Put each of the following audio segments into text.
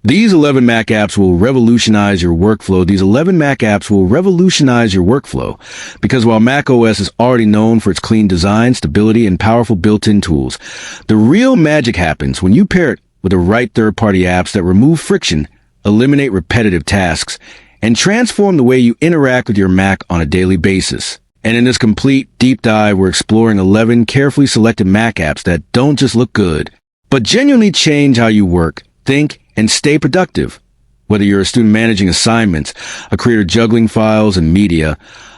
These 11 Mac apps will revolutionize your workflow. Because while macOS is already known for its clean design, stability, and powerful built-in tools, the real magic happens when you pair it with the right third-party apps that remove friction, eliminate repetitive tasks, and transform the way you interact with your Mac on a daily basis. And in this complete deep dive, we're exploring 11 carefully selected Mac apps that don't just look good, but genuinely change how you work, think, and stay productive. Whether you're a student managing assignments, a creator juggling files and media,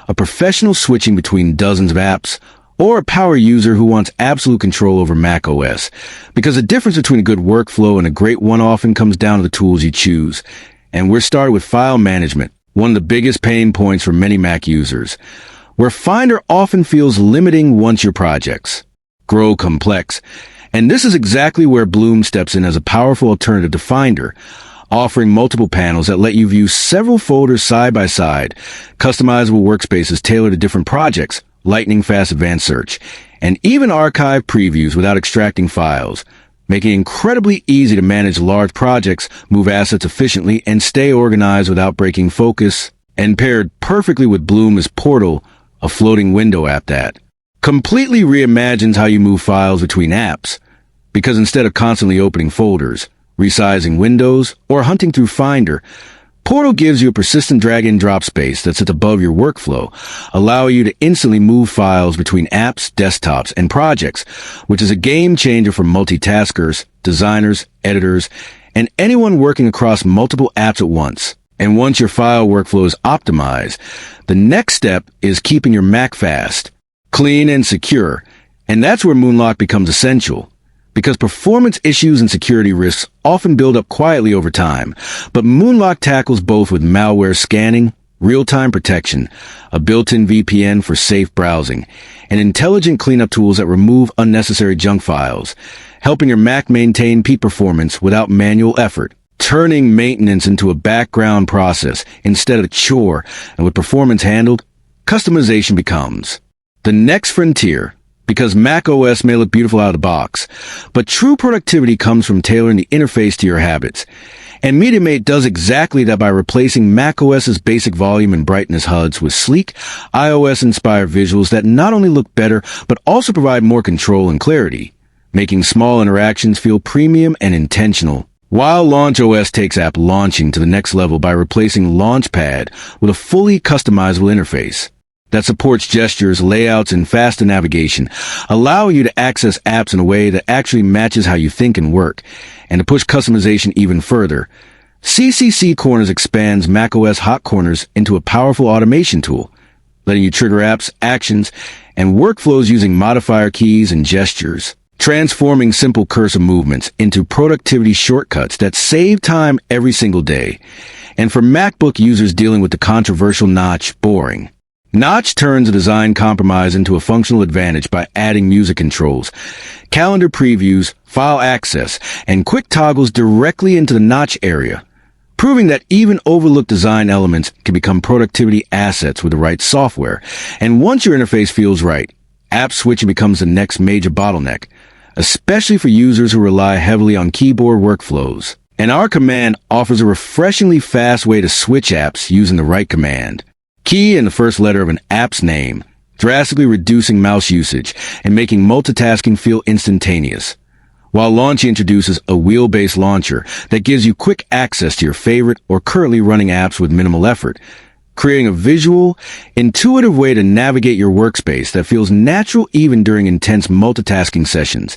a professional switching between dozens of apps, or a power user who wants absolute control over macOS. Because the difference between a good workflow and a great one often comes down to the tools you choose. And we're starting with file management, one of the biggest pain points for many Mac users, where Finder often feels limiting once your projects grow complex. And this is exactly where Bloom steps in as a powerful alternative to Finder, offering multiple panels that let you view several folders side by side, customizable workspaces tailored to different projects, lightning-fast advanced search, and even archive previews without extracting files, making it incredibly easy to manage large projects, move assets efficiently, and stay organized without breaking focus. And paired perfectly with Bloom is Portal, a floating window app that completely reimagines how you move files between apps, because instead of constantly opening folders, resizing windows, or hunting through Finder, Portal gives you a persistent drag-and-drop space that sits above your workflow, allowing you to instantly move files between apps, desktops, and projects, which is a game-changer for multitaskers, designers, editors, and anyone working across multiple apps at once. And once your file workflow is optimized, the next step is keeping your Mac fast, clean, and secure. And that's where Moonlock becomes essential, because performance issues and security risks often build up quietly over time. But Moonlock tackles both with malware scanning, real-time protection, a built-in VPN for safe browsing, and intelligent cleanup tools that remove unnecessary junk files, helping your Mac maintain peak performance without manual effort, turning maintenance into a background process instead of a chore. And with performance handled, customization becomes the next frontier, because macOS may look beautiful out of the box, but true productivity comes from tailoring the interface to your habits. And MediaMate does exactly that by replacing macOS's basic volume and brightness HUDs with sleek, iOS-inspired visuals that not only look better, but also provide more control and clarity, making small interactions feel premium and intentional. While LaunchOS takes app launching to the next level by replacing Launchpad with a fully customizable interface that supports gestures, layouts, and faster navigation, allowing you to access apps in a way that actually matches how you think and work. And to push customization even further, CCC Corners expands macOS Hot Corners into a powerful automation tool, letting you trigger apps, actions, and workflows using modifier keys and gestures, transforming simple cursor movements into productivity shortcuts that save time every single day. And for MacBook users dealing with the controversial Notch boring, Notch turns a design compromise into a functional advantage by adding music controls, calendar previews, file access, and quick toggles directly into the Notch area, proving that even overlooked design elements can become productivity assets with the right software. And once your interface feels right, app switching becomes the next major bottleneck, especially for users who rely heavily on keyboard workflows. And our command offers a refreshingly fast way to switch apps using the right command key in the first letter of an app's name, drastically reducing mouse usage and making multitasking feel instantaneous. While Launch introduces a wheel-based launcher that gives you quick access to your favorite or currently running apps with minimal effort, creating a visual, intuitive way to navigate your workspace that feels natural even during intense multitasking sessions.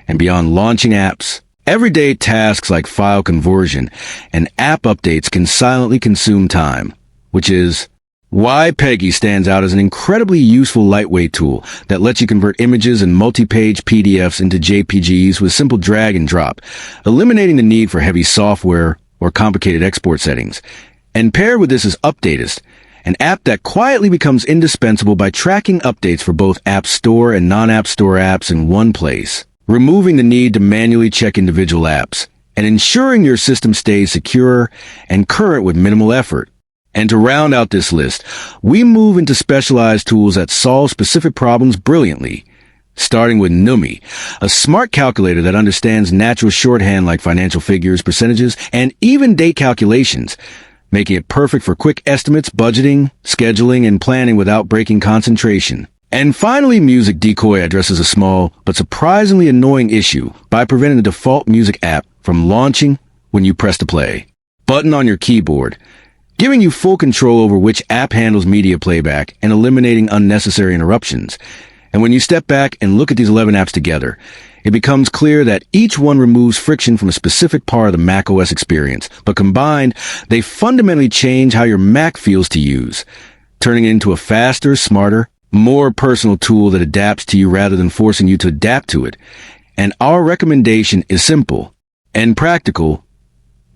And beyond launching apps, everyday tasks like file conversion and app updates can silently consume time, which is why Peggy stands out as an incredibly useful lightweight tool that lets you convert images and multi-page PDFs into JPGs with simple drag and drop, eliminating the need for heavy software or complicated export settings. And paired with this is Updatist, an app that quietly becomes indispensable by tracking updates for both App Store and non-App Store apps in one place, removing the need to manually check individual apps, and ensuring your system stays secure and current with minimal effort. And to round out this list, we move into specialized tools that solve specific problems brilliantly. Starting with Numi, a smart calculator that understands natural shorthand like financial figures, percentages, and even date calculations, making it perfect for quick estimates, budgeting, scheduling, and planning without breaking concentration. And finally, Music Decoy addresses a small but surprisingly annoying issue by preventing the default music app from launching when you press the play button on your keyboard, giving you full control over which app handles media playback and eliminating unnecessary interruptions. And when you step back and look at these 11 apps together, it becomes clear that each one removes friction from a specific part of the macOS experience, but combined, they fundamentally change how your Mac feels to use, turning it into a faster, smarter, more personal tool that adapts to you rather than forcing you to adapt to it. And our recommendation is simple and practical.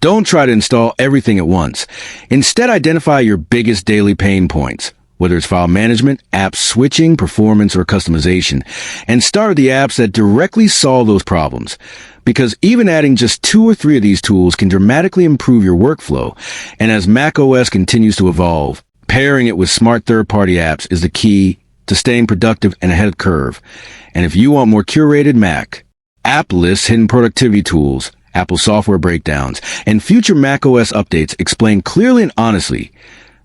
Don't try to install everything at once. Instead, identify your biggest daily pain points, whether it's file management, app switching, performance, or customization, and start with the apps that directly solve those problems. Because even adding just 2 or 3 of these tools can dramatically improve your workflow. And as macOS continues to evolve, pairing it with smart third-party apps is the key to staying productive and ahead of the curve. And if you want more curated Mac, app lists, hidden productivity tools, Apple software breakdowns, and future macOS updates explained clearly and honestly,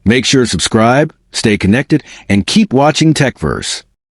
make sure to subscribe, stay connected, and keep watching TechVerse.